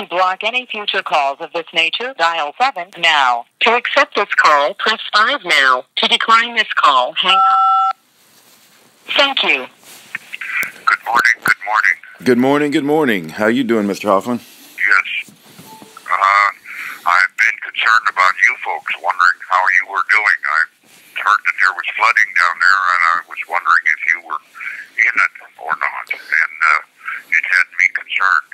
To block any future calls of this nature, dial 7 now. To accept this call, press 5 now. To decline this call, hang up. Thank you. Good morning, good morning. Good morning, good morning. How you doing, Mr. Hoffman? Yes. I've been concerned about you folks, wondering how you were doing. I heard that there was flooding down there, and I was wondering if you were in it or not, and it had me concerned.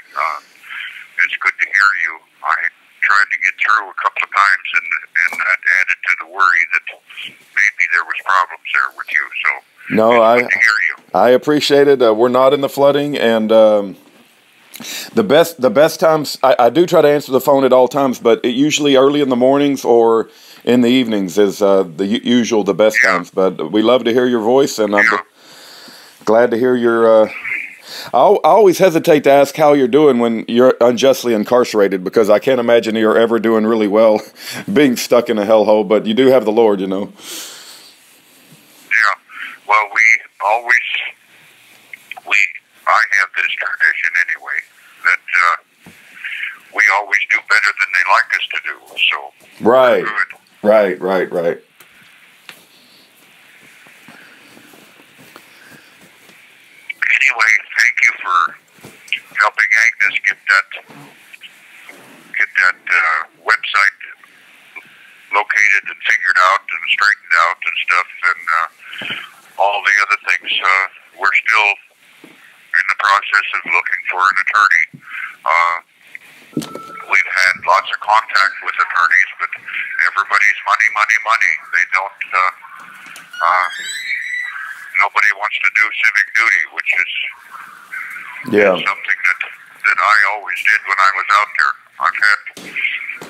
It's good to hear you. I tried to get through a couple of times, and that added to the worry that maybe there was problems there with you. So no, it's good to hear you. I appreciate it. We're not in the flooding, and the best times I do try to answer the phone at all times, but it usually early in the mornings or in the evenings is the best times. But we love to hear your voice, and I'm glad to hear your. I always hesitate to ask how you're doing when you're unjustly incarcerated, because I can't imagine you're ever doing really well being stuck in a hellhole, but you do have the Lord, you know. Yeah, well, I have this tradition anyway, that we always do better than they like us to do, so. Right, good. right. Anyway, thank you for helping Agnes get that website located and figured out and straightened out and stuff, and all the other things. We're still in the process of looking for an attorney. We've had lots of contact with attorneys, but everybody's money. They don't. Nobody wants to do civic duty, which is something that I always did when I was out there. I've had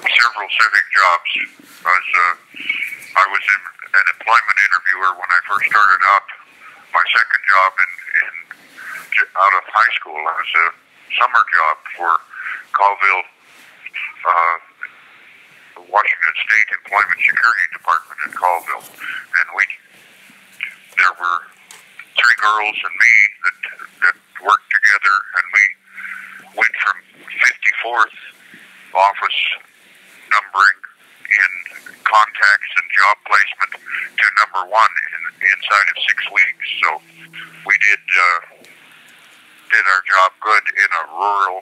several civic jobs. I was an employment interviewer when I first started out. My second job out of high school, I was a summer job for Colville, Washington State Employment Security Department in Colville, and there were 3 girls and me that worked together, and we went from 54th office numbering in contacts and job placement to number 1 inside of 6 weeks. So we did our job good in a rural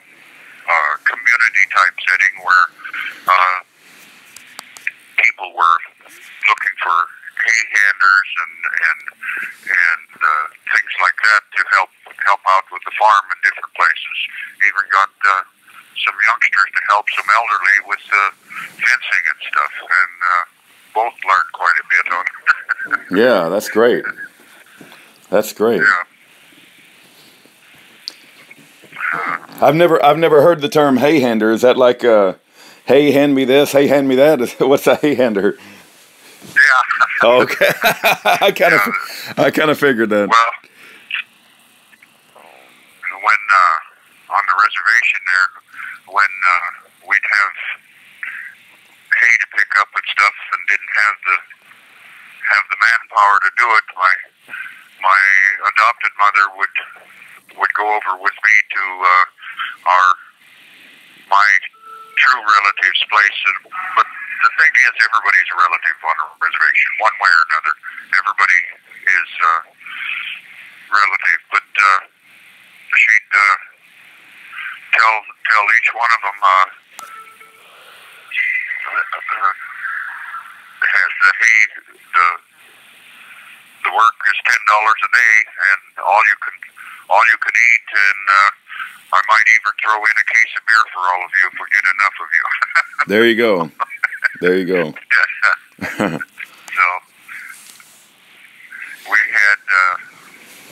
community type setting where people were looking for hay-handers and things like that to help out with the farm in different places. Even got some youngsters to help some elderly with fencing and stuff, and both learned quite a bit on it. Yeah, that's great. That's great. Yeah. I've never heard the term hay-hander. Is that like hey, hand me this, hey, hand me that? What's a hay-hander? Yeah. Okay. I kind of figured that. Well, when on the reservation there, when we'd have hay to pick up and stuff, and didn't have the manpower to do it, my adopted mother would go over with me to my true relative's place, but the thing is, everybody's a relative on a reservation, one way or another. Everybody is relative, but she'd tell each one of them the work is $10 a day, and all you can eat, and I might even throw in a case of beer for all of you if we get enough of you. There you go. There you go. So we had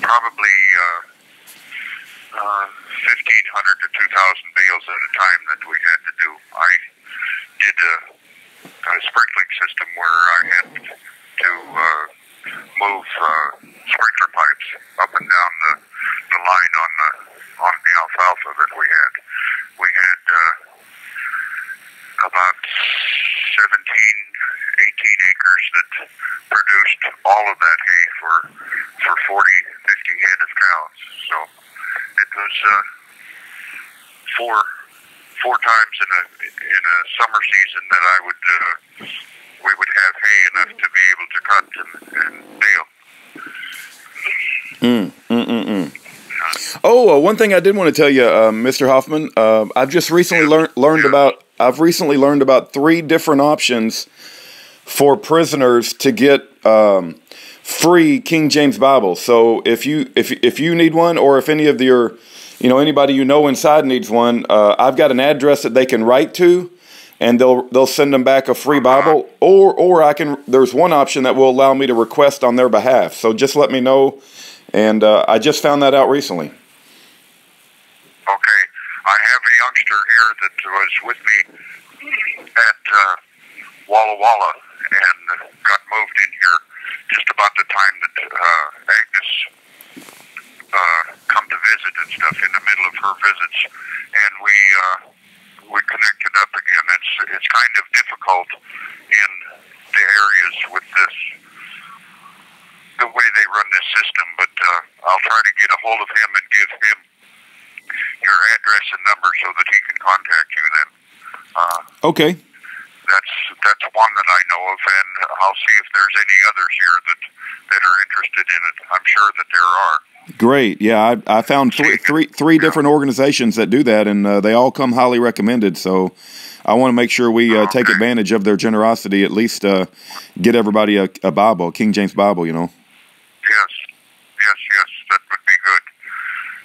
probably 1,500 to 2,000 bales at a time that we had to do. I did a sprinkling system where I had to move sprinkler pipes up and down the line on the alfalfa that we had. We had about 17, 18 acres that produced all of that hay for 40, 50 head of cows. So it was four 4 times in a summer season that I would we would have hay enough to be able to cut and bale. Oh, one thing I did want to tell you, Mr. Hoffman, I've just recently learned about. I've recently learned about 3 different options for prisoners to get free King James Bibles. So if you need one, or if any of your, anybody inside needs one, I've got an address that they can write to, and they'll send them back a free Bible. Or I can. There's one option that will allow me to request on their behalf. So just let me know. And I just found that out recently. Okay. I have a youngster here that was with me at Walla Walla and got moved in here just about the time that Agnes come to visit and stuff, in the middle of her visits, and we connected up again. It's kind of difficult in the areas with this, the way they run this system, but I'll try to get a hold of him and give him your address and number so that he can contact you then. Okay. That's one that I know of, and I'll see if there's any others here that are interested in it. I'm sure that there are. Great. Yeah, I found three different organizations that do that, and they all come highly recommended. So I want to make sure we take advantage of their generosity, at least get everybody a Bible, a King James Bible, Yes. That would be good.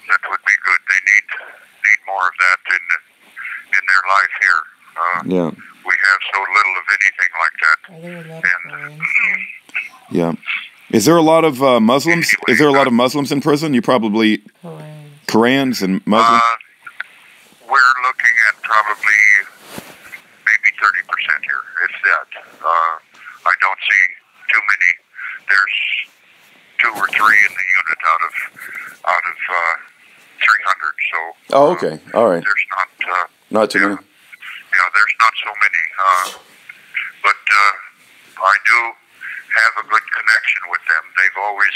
That would be good. They need more of that in their life here. Yeah. We have so little of anything like that. Are there a lot of yeah. Is there a lot of Muslims? Is there a lot of Muslims in prison? You probably Korans and Muslims. We're looking at probably maybe 30% here, if that. I don't see too many. There's 2 or 3 in the unit out of 300. So. Oh, okay. All right. There's not too many. Yeah, there's not so many. But I do have a good connection with them. They've always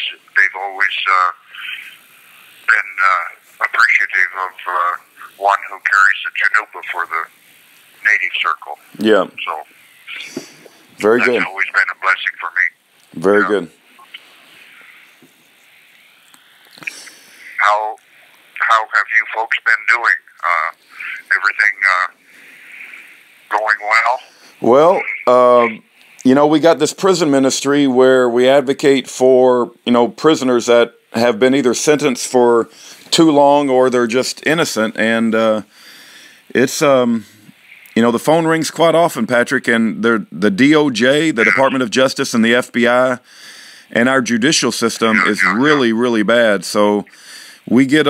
been appreciative of one who carries the Janupa for the native circle. Yeah. So very good. That's always been a blessing for me. Very good. How have you folks been doing? Everything going well? Well, we got this prison ministry where we advocate for, prisoners that have been either sentenced for too long or they're just innocent. And it's, the phone rings quite often, Patrick, and the DOJ, the Department of Justice, and the FBI, and our judicial system is really, really bad. So we get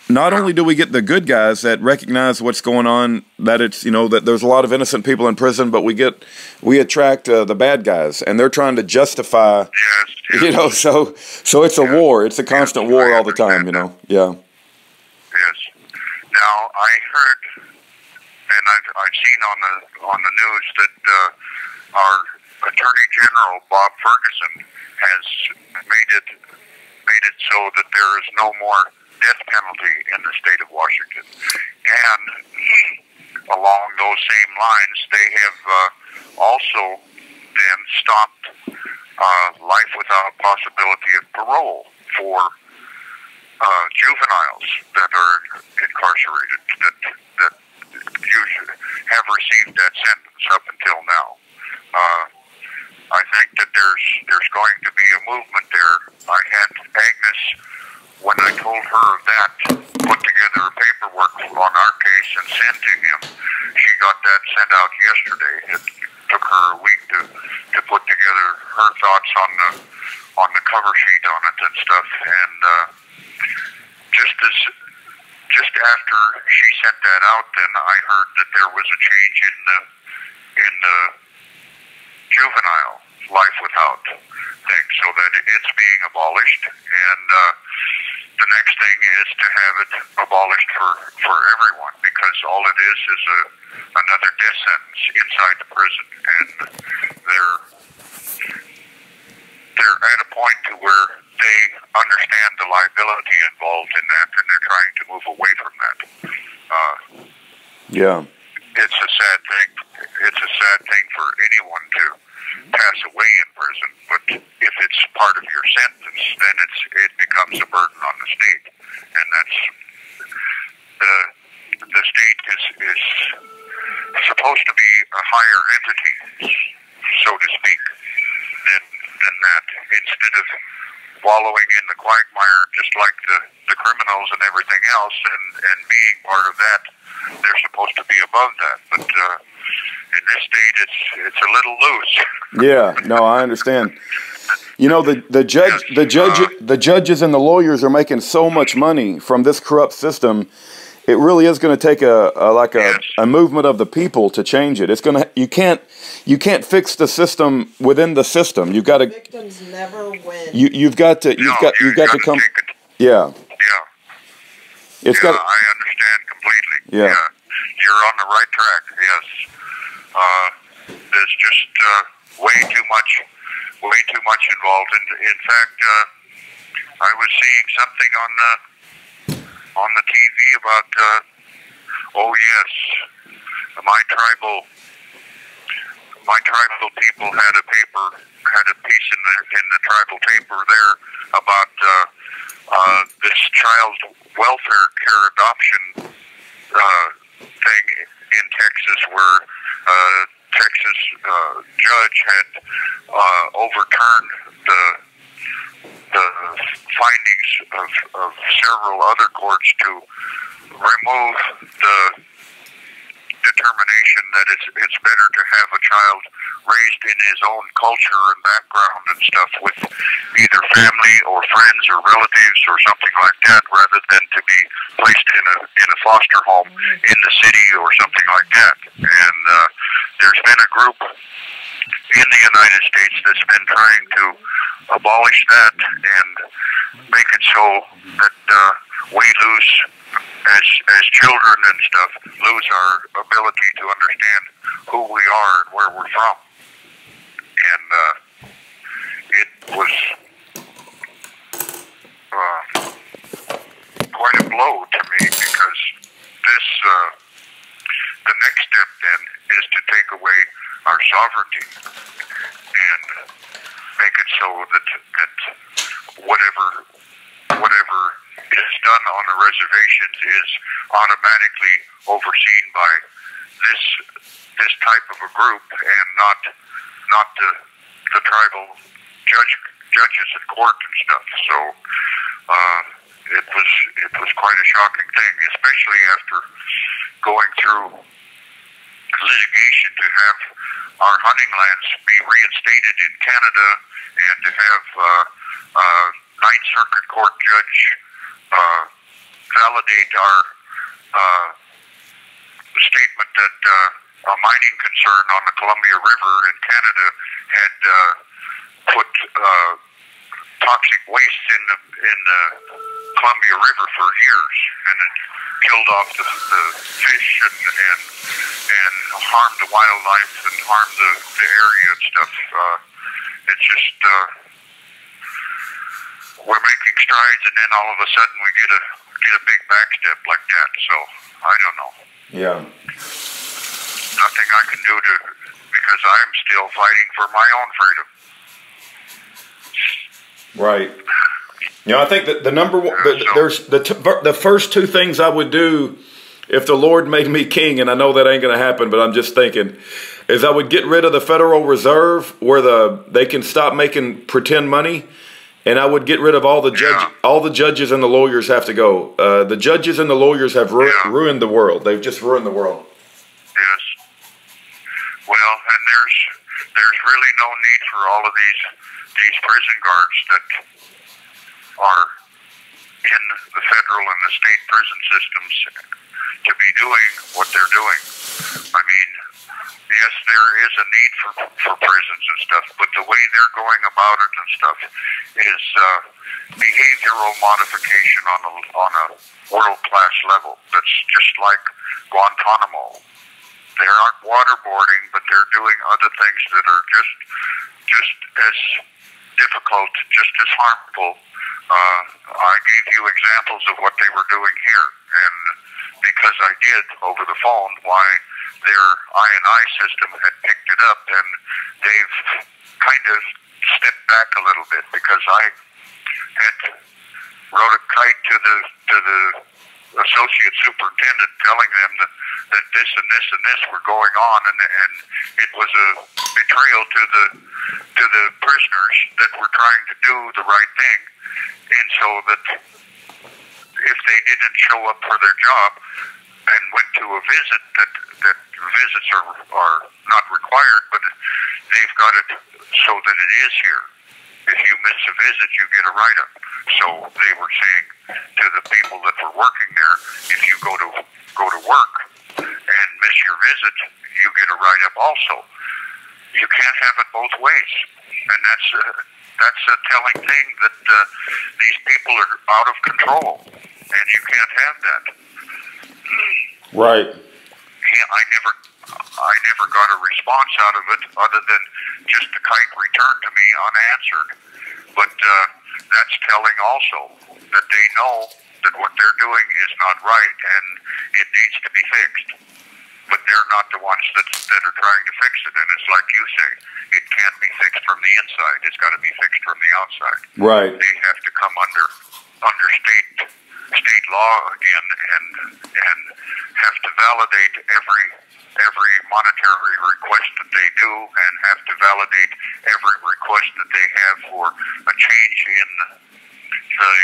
not only do we get the good guys that recognize what's going on, that it's, that there's a lot of innocent people in prison, but we attract the bad guys, and they're trying to justify, so it's a war. It's a constant war all the time, Yeah. Yes. Now, I heard, and I've seen on the news that our Attorney General, Bob Ferguson, has made it so that there is no more death penalty in the state of Washington. And along those same lines, they have also then stopped life without possibility of parole for juveniles that are incarcerated, that usually have received that sentence up until now. I think that there's going to be a movement there. I had Agnes, when I told her of that, put together a paperwork on our case and sent to him. She got that sent out yesterday. It took her a week to put together her thoughts on the cover sheet on it and stuff. And just after she sent that out, then I heard that there was a change in the juvenile life without thing, so that it's being abolished, and the next thing is to have it abolished for everyone, because all it is another death sentence inside the prison, and they're at a point to where they understand the liability involved in that, and they're trying to move away from that. Yeah. It's a sad thing. It's a sad thing for anyone to pass away in prison, but if it's part of your sentence, then it becomes a burden on the state, and that's the state is supposed to be a higher entity, so to speak, than that. Instead of wallowing in the quagmire just like the criminals and everything else, and being part of that, they're supposed to be above that. But in this state, it's a little loose. Yeah, no, I understand. You know, the judges and the lawyers are making so much money from this corrupt system. It really is going to take a movement of the people to change it. It's going to you can't fix the system within the system. You've got to victims never win. You've got to come. Yeah. It's got. I understand completely. Yeah. You're on the right track. Yes. There's just way too much involved. In fact, I was seeing something on the TV about, my tribal people had a piece in the tribal paper there about this child welfare care adoption thing in Texas, where Texas judge had overturned the findings of several other courts to remove the determination that it's better to have a child raised in his own culture and background and stuff with either family or friends or relatives or something like that, rather than to be placed in a foster home in the city or something like that. And there's been a group in the United States that's been trying to abolish that and make it so that we lose, as children and stuff, lose our ability to understand who we are and where we're from. And it was quite a blow to me, because the next step then is to take away our sovereignty and make it so that whatever is done on the reservations is automatically overseen by this type of a group, and not the tribal judges in court and stuff. So it was quite a shocking thing, especially after going through litigation to have our hunting lands be reinstated in Canada, and to have Ninth Circuit Court judge validate our statement that a mining concern on the Columbia River in Canada had put toxic waste in the Columbia River for years, and it killed off the fish and harmed the wildlife and harmed the area and stuff. It's just we're making strides, and then all of a sudden we get a big backstep like that. So I don't know. Yeah. Nothing I can do because I'm still fighting for my own freedom. Right. You know, I think that the number one, there's the first two things I would do if the Lord made me king, and I know that ain't going to happen, but I'm just thinking, is I would get rid of the Federal Reserve, where they can stop making pretend money, and I would get rid of all the judges and the lawyers have to go. The judges and the lawyers have ruined the world. They've just ruined the world. Yes. Well, and there's really no need for all of these prison guards that are in the federal and the state prison systems to be doing what they're doing. I mean, yes, there is a need for prisons and stuff, but the way they're going about it and stuff is behavioral modification on a world-class level. That's just like Guantanamo. They aren't waterboarding, but they're doing other things that are just as difficult, just as harmful. I gave you examples of what they were doing here, and because I did over the phone why their I&I system had picked it up, and they've kind of stepped back a little bit because I had wrote a kite to the associate superintendent telling them that this and this and this were going on, and it was a betrayal to the prisoners that were trying to do the right thing, and so that if they didn't show up for their job and went to a visit, that visits are not required, but they've got it so that it is here. If you miss a visit, you get a write-up. So they were saying to the people that were working there, if you go to work and miss your visit, you get a write-up also. You can't have it both ways, and that's a telling thing that these people are out of control, and you can't have that. Right. Yeah, I never got a response out of it other than just the kite returned to me unanswered. But that's telling also that they know that what they're doing is not right and it needs to be fixed. But they're not the ones that are trying to fix it. And it's like you say, it can't be fixed from the inside. It's got to be fixed from the outside. Right. They have to come under state law again and have to validate every monetary request that they do, and have to validate every request that they have for a change in the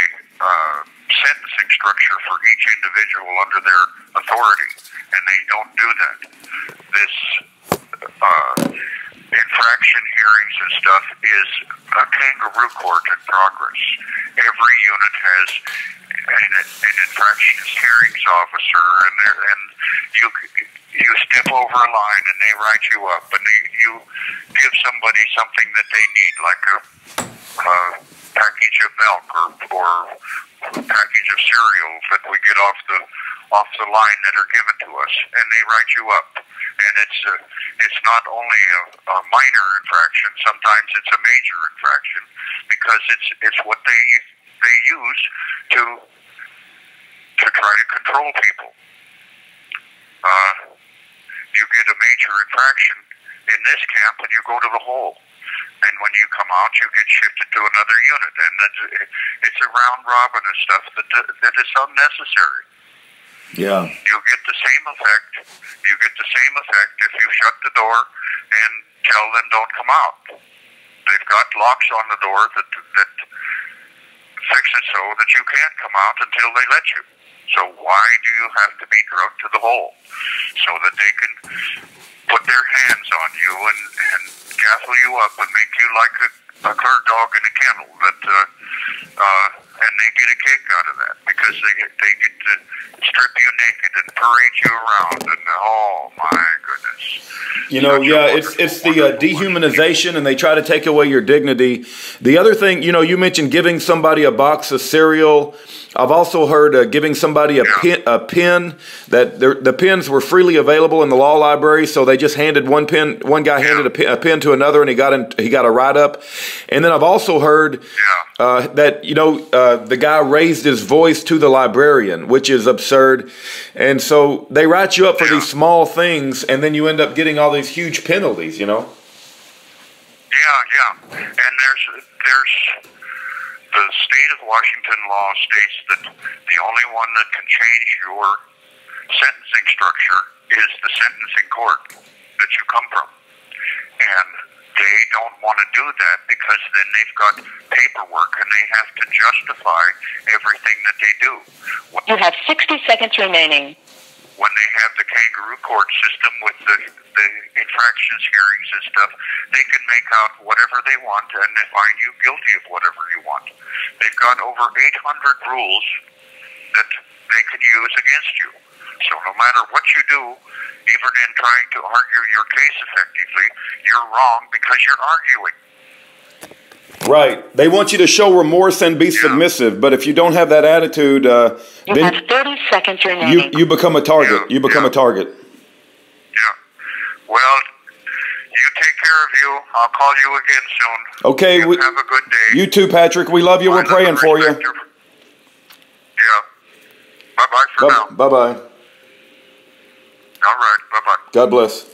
sentencing structure for each individual under their authority, and they don't do that. This infraction hearings and stuff is a kangaroo court in progress. Every unit has an infractions hearings officer, and you step over a line and they write you up, and you give somebody something that they need, like a package of milk or a package of cereal that we get off the line that are given to us, and they write you up. And it's not only a minor infraction, sometimes it's a major infraction, because it's what they use to try to control people. You get a major infraction in this camp and you go to the hole. And when you come out, you get shifted to another unit. And it's a round robin of stuff that is unnecessary. Yeah. You get the same effect. You get the same effect if you shut the door and tell them don't come out. They've got locks on the door that fix it so that you can't come out until they let you. So why do you have to be drugged to the hole? So that they can put their hands on you and gaffle you up and make you like a cur dog in a kennel. And they get a kick out of that because they get to strip you naked and parade you around, and oh my goodness. You know, yeah, it's the dehumanization, and they try to take away your dignity. The other thing, you know, you mentioned giving somebody a box of cereal. I've also heard giving somebody a pen that the pens were freely available in the law library, so they just handed one guy handed a pen to another, and he got a write up. And then I've also heard that, you know, the guy raised his voice to the librarian, which is absurd. And so they write you up for these small things, and then you end up getting all these huge penalties, you know? Yeah. And there's the state of Washington law states that the only one that can change your sentencing structure is the sentencing court that you come from. And they don't want to do that because then they've got paperwork and they have to justify everything that they do. You have 60 seconds remaining. When they have the kangaroo court system with the infractions hearings and stuff, they can make out whatever they want and they find you guilty of whatever you want. They've got over 800 rules that they can use against you. So no matter what you do, even in trying to argue your case effectively, you're wrong because you're arguing. Right. They want you to show remorse and be submissive, but if you don't have that attitude, you then have 30 seconds remaining. You become a target. You become a target. Yeah. Well, you take care of you. I'll call you again soon. Okay. You have a good day. You too, Patrick. We love you. We're praying for you. Yeah. Bye-bye for now. Bye-bye. All right. Bye-bye. God bless.